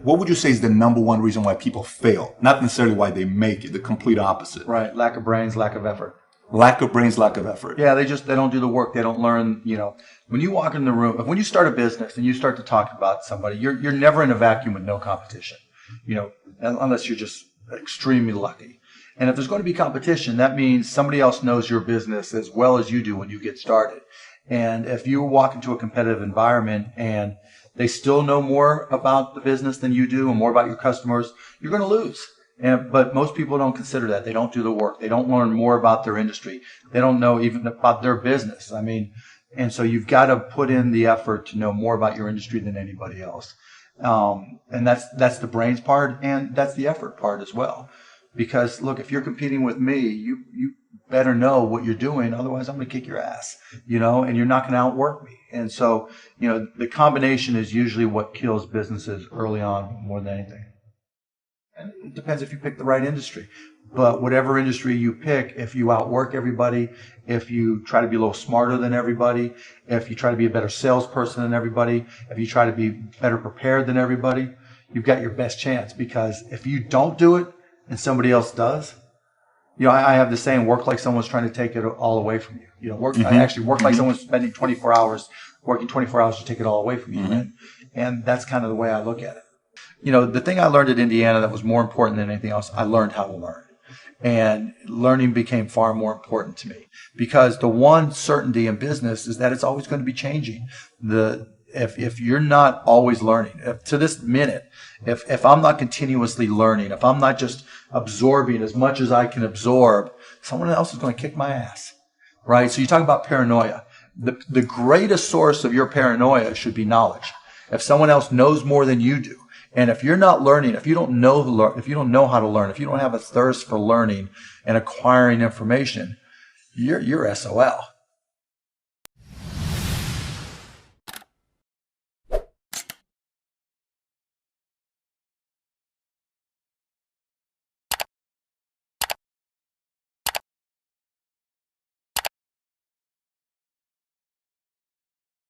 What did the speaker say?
what would you say is the number one reason why people fail? Not necessarily why they make it, the complete opposite. Right. Lack of brains, lack of effort. Lack of brains, lack of effort. Yeah, they don't do the work. They don't learn, when you walk in the room, when you start a business and you start to talk about somebody, you're never in a vacuum with no competition, unless you're just extremely lucky. And if there's going to be competition, that means somebody else knows your business as well as you do when you get started. And if you walk into a competitive environment and they still know more about the business than you do and more about your customers, you're going to lose. But most people don't consider that. They don't do the work. They don't learn more about their industry. They don't know even about their business. And so you've got to put in the effort to know more about your industry than anybody else. And that's the brains part, and that's the effort part as well. Because look, if you're competing with me, you better know what you're doing. Otherwise, I'm going to kick your ass, and you're not going to outwork me. And so, the combination is usually what kills businesses early on more than anything. And it depends if you pick the right industry. But whatever industry you pick, if you outwork everybody, if you try to be a little smarter than everybody, if you try to be a better salesperson than everybody, if you try to be better prepared than everybody, you've got your best chance. Because if you don't do it and somebody else does, I have the saying, work like someone's trying to take it all away from you. I actually work like someone's spending 24 hours, working 24 hours to take it all away from you. And that's kind of the way I look at it. The thing I learned at Indiana that was more important than anything else, I learned how to learn. And learning became far more important to me, because the one certainty in business is that it's always going to be changing. If you're not always learning, to this minute, if I'm not continuously learning, if I'm not just absorbing as much as I can absorb, someone else is going to kick my ass, right? So you talk about paranoia. The greatest source of your paranoia should be knowledge. If someone else knows more than you do, and if you're not learning, if you don't know how to learn, if you don't have a thirst for learning and acquiring information, you're SOL.